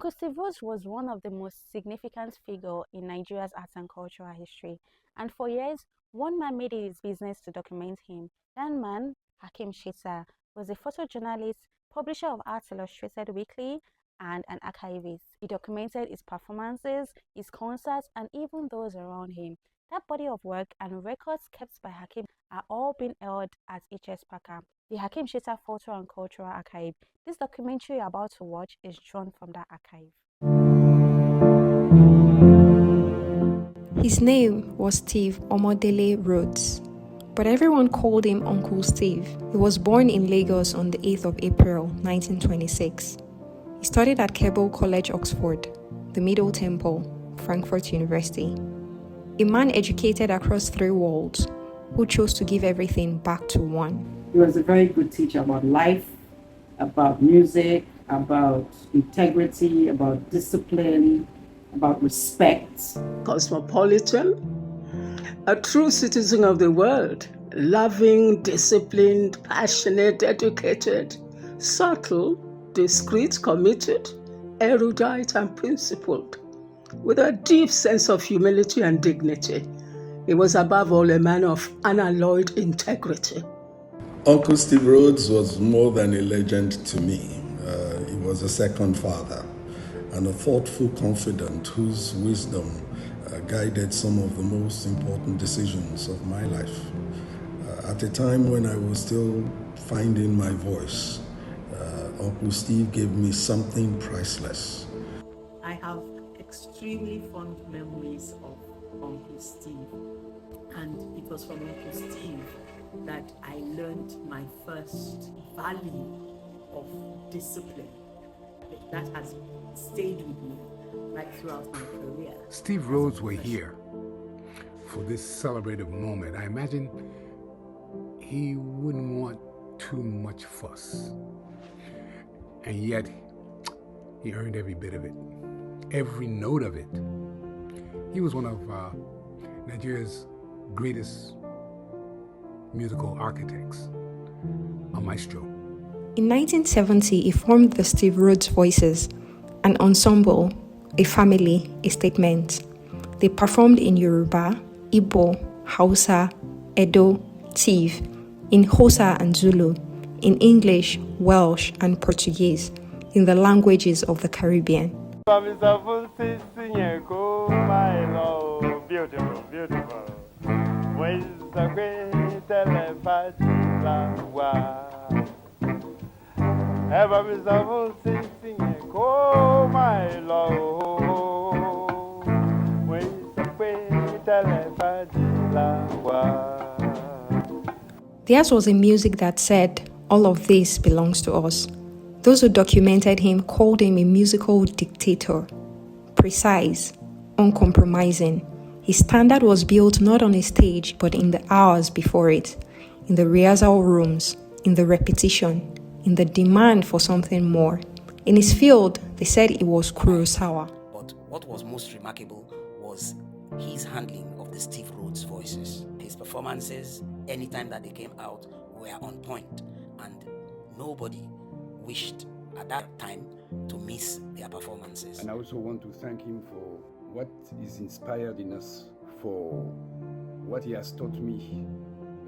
Uncle Steve Rhodes was one of the most significant figures in Nigeria's arts and cultural history, and for years, one man made it his business to document him. That man, Hakeem Shitta, was a photojournalist, publisher of Arts Illustrated Weekly, and an archivist. He documented his performances, his concerts, and even those around him. That body of work and records kept by Hakeem are all being held at HSPACA, the Hakeem Shitta Photo and Cultural Archive. This documentary you're about to watch is drawn from that archive. His name was Steve Omodele Rhodes, but everyone called him Uncle Steve. He was born in Lagos on the 8th of April, 1926. He studied at Keble College, Oxford, the Middle Temple, Frankfurt University. A man educated across 3 worlds, who chose to give everything back to one. He was a very good teacher about life, about music, about integrity, about discipline, about respect. Cosmopolitan, a true citizen of the world, loving, disciplined, passionate, educated, subtle, discreet, committed, erudite, and principled, with a deep sense of humility and dignity. He was above all a man of unalloyed integrity. Uncle Steve Rhodes was more than a legend to me. He was a second father and a thoughtful confidant whose wisdom guided some of the most important decisions of my life. At a time when I was still finding my voice, Uncle Steve gave me something priceless. I have extremely fond memories of Uncle Steve, and it was from Uncle Steve that I learned my first value of discipline. That has stayed with me right throughout my career. Steve Rhodes were here for this celebrative moment. I imagine he wouldn't want too much fuss. And yet, he earned every bit of it, every note of it. He was one of Nigeria's greatest musical architects, a maestro. In 1970, he formed the Steve Rhodes Voices, an ensemble, a family, a statement. They performed in Yoruba, Igbo, Hausa, Edo, Tiv, in Xhosa and Zulu, in English, Welsh, and Portuguese, in the languages of the Caribbean. Beautiful, beautiful. Theirs was a music that said, all of this belongs to us. Those who documented him called him a musical dictator, precise, uncompromising. His standard was built not on a stage, but in the hours before it, in the rehearsal rooms, in the repetition, in the demand for something more. In his field, they said it was Kurosawa. But what was most remarkable was his handling of the Steve Rhodes Voices. His performances, anytime that they came out, were on point, and nobody wished at that time to miss their performances. And I also want to thank him for what is inspired in us, for what he has taught me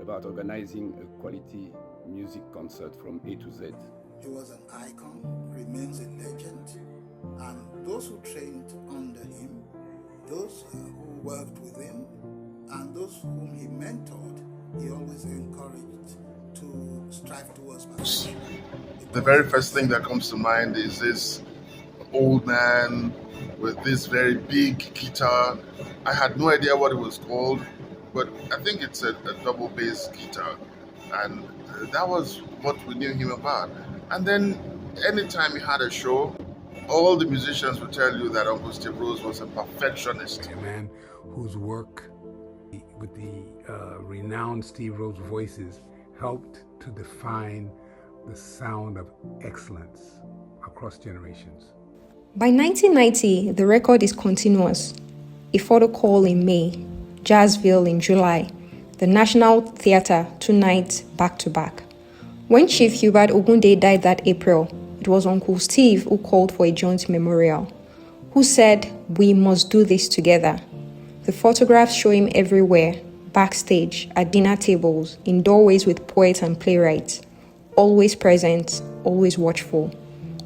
about organizing a quality music concert from A to Z. He was an icon, remains a legend, and those who trained under him, those who worked with him, and those whom he mentored, he always encouraged to strive towards perfection. The very first thing that comes to mind is this old man with this very big guitar. I had no idea what it was called, but I think it's a double bass guitar, and that was what we knew him about. And then anytime he had a show, all the musicians would tell you that Uncle Steve Rhodes was a perfectionist. A man whose work with the renowned Steve Rhodes Voices helped to define the sound of excellence across generations. By 1990, the record is continuous. A photo call in May, Jazzville in July, the National Theatre 2 nights back-to-back. When Chief Hubert Ogunde died that April, it was Uncle Steve who called for a joint memorial, who said, "We must do this together." The photographs show him everywhere, backstage, at dinner tables, in doorways with poets and playwrights, always present, always watchful,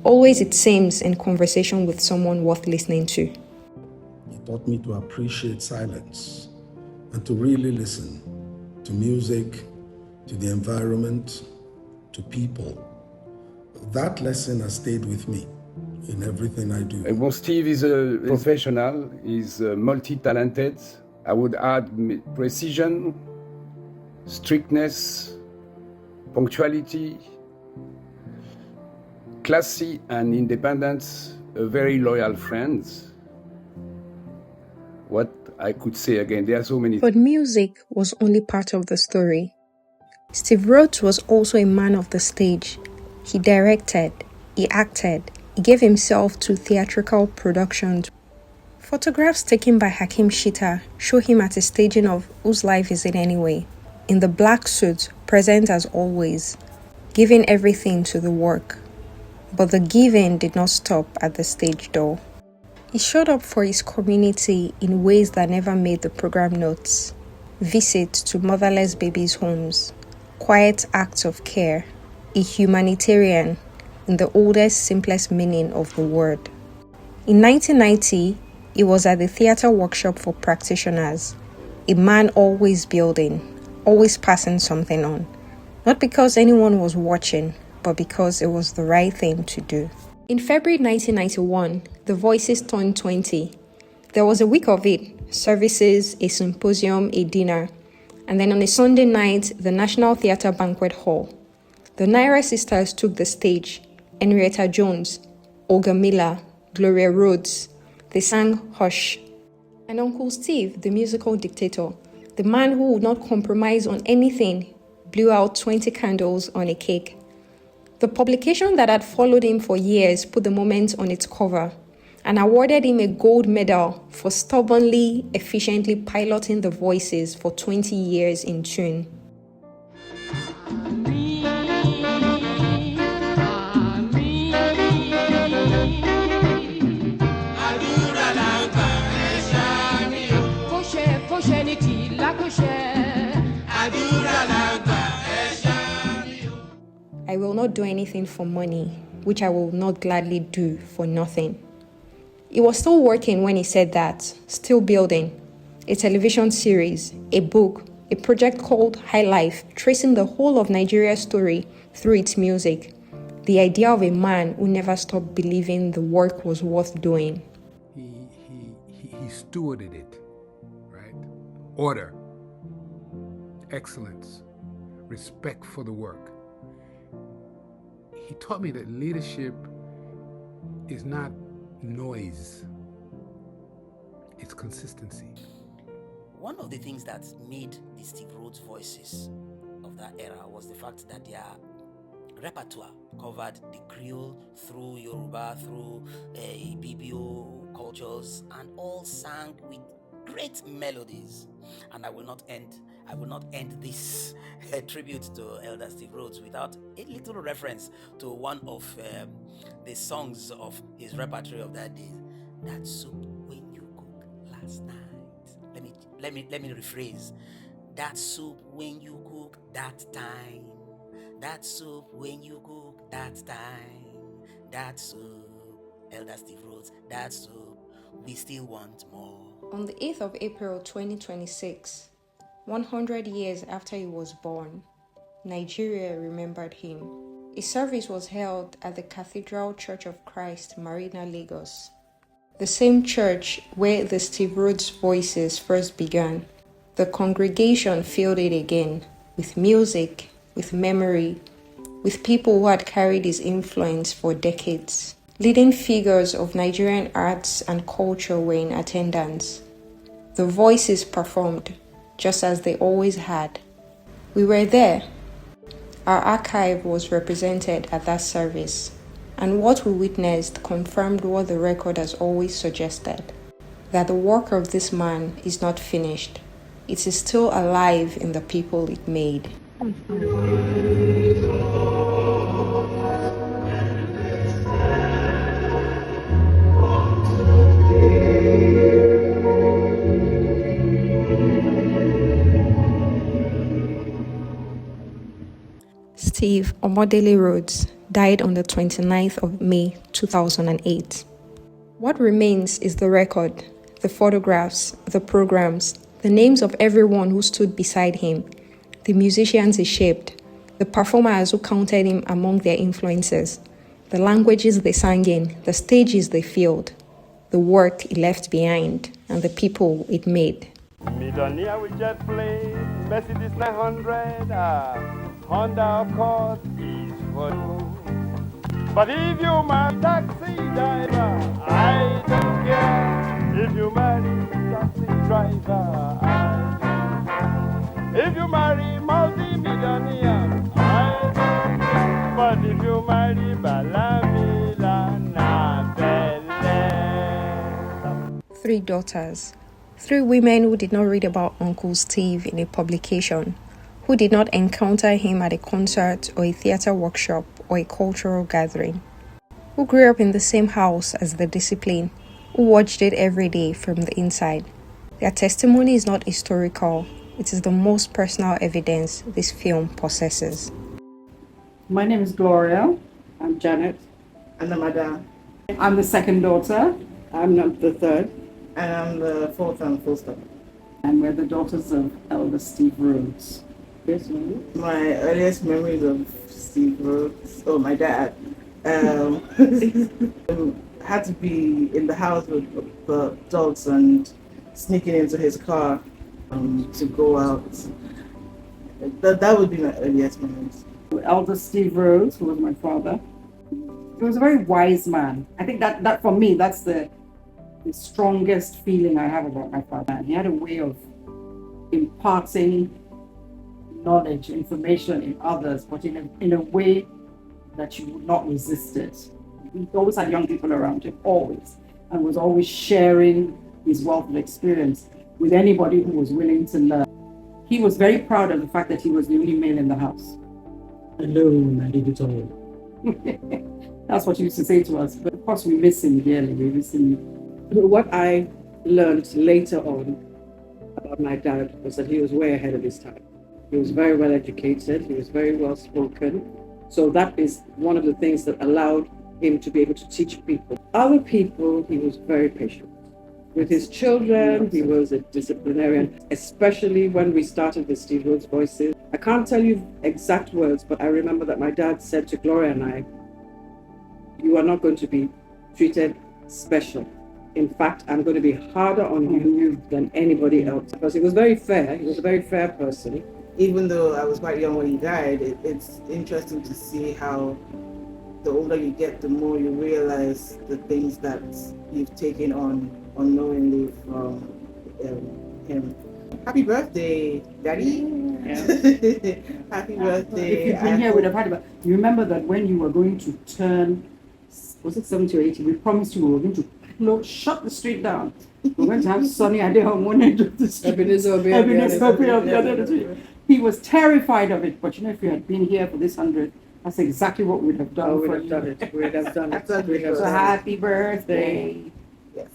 always, it seems, in conversation with someone worth listening to. He taught me to appreciate silence and to really listen to music, to the environment, to people. That lesson has stayed with me in everything I do. Well, Steve is a professional, he's multi-talented. I would add precision, strictness, punctuality, classy and independent, a very loyal friend. What I could say again, there are so many. But music was only part of the story. Steve Rhodes was also a man of the stage. He directed, he acted, he gave himself to theatrical productions. Photographs taken by Hakeem Shitta show him at a staging of Whose Life Is It Anyway? In the black suit, present as always, giving everything to the work. But the giving did not stop at the stage door. He showed up for his community in ways that never made the program notes. Visits to motherless babies' homes, quiet acts of care, a humanitarian in the oldest, simplest meaning of the word. In 1990, he was at the theater workshop for practitioners, a man always building, always passing something on, not because anyone was watching, but because it was the right thing to do. In February 1991, the Voices turned 20. There was a week of it, services, a symposium, a dinner, and then on a Sunday night, the National Theatre Banquet Hall. The Naira sisters took the stage, Henrietta Jones, Olga Miller, Gloria Rhodes. They sang Hush. And Uncle Steve, the musical dictator, the man who would not compromise on anything, blew out 20 candles on a cake. The publication that had followed him for years put the moment on its cover and awarded him a gold medal for stubbornly, efficiently piloting the Voices for 20 years in tune. I will not do anything for money, which I will not gladly do for nothing. He was still working when he said that, still building. A television series, a book, a project called High Life, tracing the whole of Nigeria's story through its music. The idea of a man who never stopped believing the work was worth doing. He stewarded it, right? Order, excellence, respect for the work. He taught me that leadership is not noise, it's consistency. One of the things that made the Steve Rhodes Voices of that era was the fact that their repertoire covered the Creole through Yoruba, through BBO cultures, and all sang with great melodies. And I will not end this tribute to Elder Steve Rhodes without a little reference to one of the songs of his repertoire of that day. That soup when you cook last night. Let me rephrase. That soup when you cook that time. That soup when you cook that time. That soup, Elder Steve Rhodes. That soup, we still want more. On the 8th of April 2026, 100 years after he was born, Nigeria remembered him. A service was held at the Cathedral Church of Christ, Marina, Lagos. The same church where the Steve Rhodes Voices first began. The congregation filled it again, with music, with memory, with people who had carried his influence for decades. Leading figures of Nigerian arts and culture were in attendance. The Voices performed, just as they always had. We were there. Our archive was represented at that service, and what we witnessed confirmed what the record has always suggested, that the work of this man is not finished. It is still alive in the people it made. Steve Omodele Rhodes died on the 29th of May 2008. What remains is the record, the photographs, the programs, the names of everyone who stood beside him, the musicians he shaped, the performers who counted him among their influences, the languages they sang in, the stages they filled, the work he left behind, and the people it made. Midonia we jet plane, Mercedes 900, Honda of course is for you. But if you marry taxi driver, I don't care. If you marry taxi driver, I don't care. If you marry multi-millionaire, I don't care. But if you marry Balamila, na belle. 3 daughters. 3 women who did not read about Uncle Steve in a publication, who did not encounter him at a concert or a theater workshop or a cultural gathering, who grew up in the same house as the discipline, who watched it every day from the inside. Their testimony is not historical, it is the most personal evidence this film possesses. My name is Gloria. I'm Janet. And I'm Ada. I'm the second daughter. I'm not the third. And I'm the fourth and full stop. And we're the daughters of Elder Steve Rhodes. Yes, my earliest memories of Steve Rhodes, my dad, had to be in the house with the dogs and sneaking into his car to go out. That would be my earliest memories. Elder Steve Rhodes, who was my father, he was a very wise man. I think that for me, that's the strongest feeling I have about my father. He had a way of imparting knowledge, information in others, but in a way that you would not resist it. He always had young people around him, always, and was always sharing his wealth of experience with anybody who was willing to learn. He was very proud of the fact that he was the only male in the house. Alone, I did it all. That's what he used to say to us. But of course, we miss him dearly. We miss him. What I learned later on about my dad was that he was way ahead of his time. He was very well educated. He was very well spoken. So that is one of the things that allowed him to be able to teach people. Other people, he was very patient. With his children, he was a disciplinarian, especially when we started the Steve Rhodes Voices. I can't tell you exact words, but I remember that my dad said to Gloria and I, "You are not going to be treated special. In fact, I'm going to be harder on you than anybody else." Because he was very fair. He was a very fair person. Even though I was quite young when he died, it's interesting to see how the older you get, the more you realize the things that you've taken on unknowingly from him. Happy birthday, Daddy. Yeah. Happy birthday. If you've been here, we'd have had about. You remember that when you were going to turn, was it 70 or 80, we promised you we were going to shut the street down. We're going to have Sonny Ade on one end of the street. Ebenezer on the other end of the street. He was terrified of it, but if you had been here for this 100, that's exactly what we'd have done. We'd have done it. We'd have done it. So happy birthday. Yes.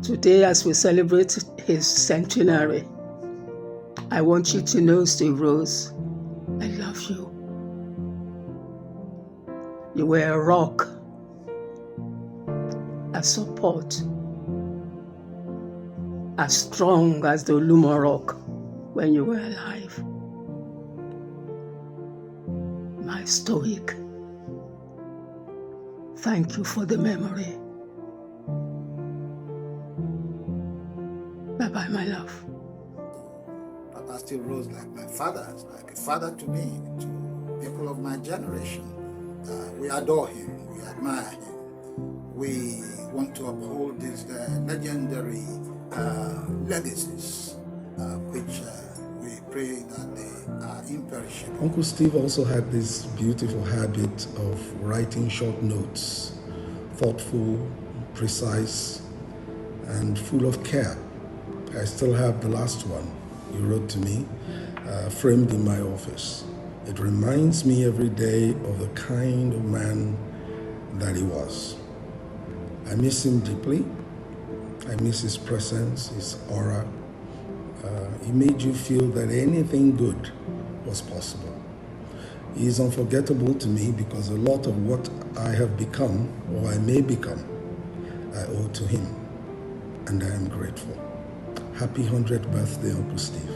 Today, as we celebrate his centenary, I want you to know, Steve Rhodes, I love you. You were a rock, a support, as strong as the Oluma Rock when you were alive. My stoic. Thank you for the memory. Bye-bye, my love. Papa still rose like my father, like a father to me, to people of my generation. We adore him, we admire him. We want to uphold these legendary legacies, which we pray that they are imperishable. Uncle Steve also had this beautiful habit of writing short notes, thoughtful, precise, and full of care. I still have the last one he wrote to me, framed in my office. It reminds me every day of the kind of man that he was. I miss him deeply. I miss his presence, his aura. He made you feel that anything good was possible. He is unforgettable to me because a lot of what I have become, or I may become, I owe to him, and I am grateful. Happy 100th birthday, Uncle Steve.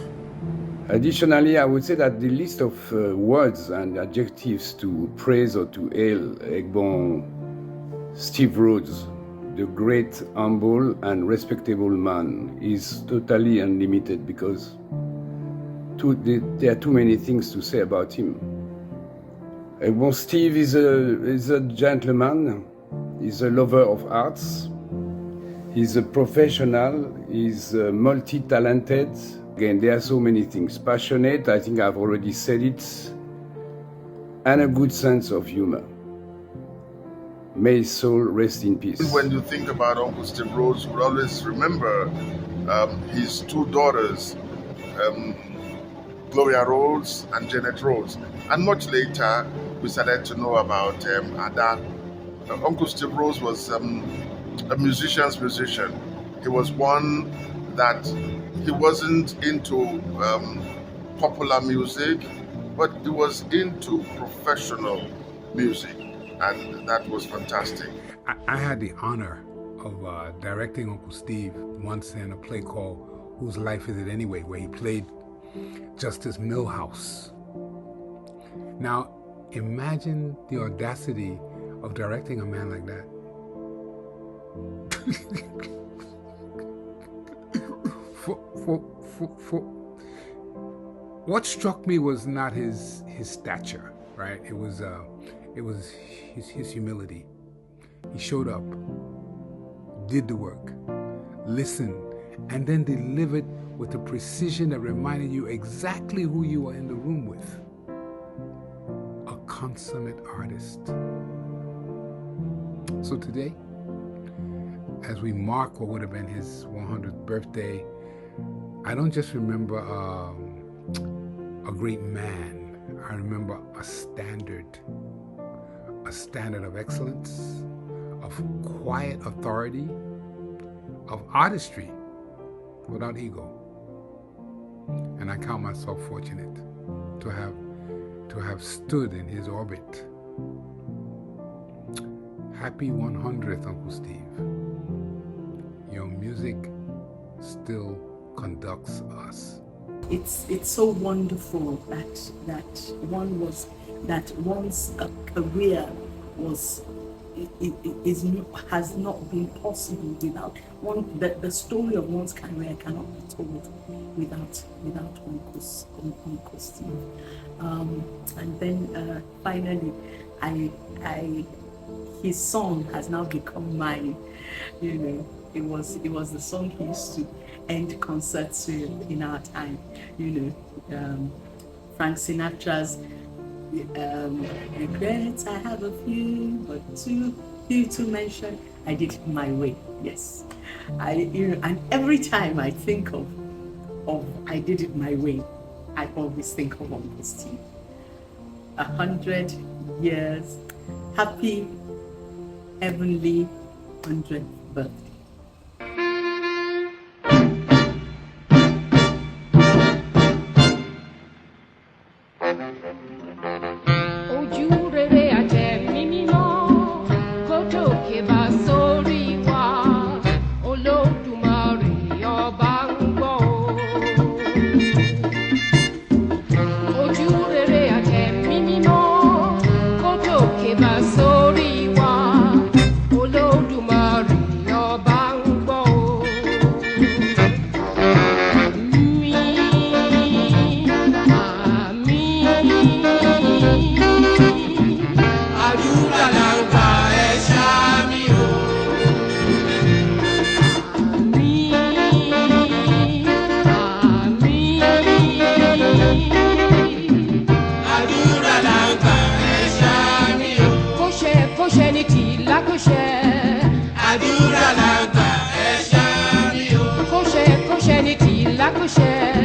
Additionally, I would say that the list of words and adjectives to praise or to hail Egbon Steve Rhodes, the great, humble, and respectable man, is totally unlimited because there are too many things to say about him. Egbon Steve is a gentleman, he's a lover of arts, he's a professional, he's multi-talented. Again, there are so many things. Passionate, I think I've already said it, and a good sense of humor. May his soul rest in peace. When you think about Uncle Steve Rhodes, you will always remember his two daughters, Gloria Rhodes and Janet Rhodes. And much later, we started to know about Ada. Uncle Steve Rhodes was a musician's musician. He was one that he wasn't into popular music, but he was into professional music, and that was fantastic. I had the honor of directing Uncle Steve once in a play called Whose Life Is It Anyway, where he played Justice Milhouse. Now, imagine the audacity of directing a man like that. What struck me was not his stature, right? It was his humility. He showed up, did the work, listened, and then delivered with a precision that reminded you exactly who you were in the room with. A consummate artist. So today, as we mark what would have been his 100th birthday, I don't just remember a great man. I remember a standard of excellence, of quiet authority, of artistry without ego. And I count myself fortunate to have stood in his orbit. Happy 100th, Uncle Steve. Your music still conducts us. It's so wonderful that one's career has not been possible without the story of one's career cannot be told without Uncle Steve. And then finally, his song has now become mine. It was the song he used to end concerts with in our time. Frank Sinatra's regrets, I have a few, but too few to mention. I did it my way. Yes, and every time I think of I did it my way, I always think of Uncle Steve. 100 years, happy, heavenly 100th birthday. Àdúrà làgbà ẹ ṣáá mi o. Kó ṣe ní tì lákòṣe.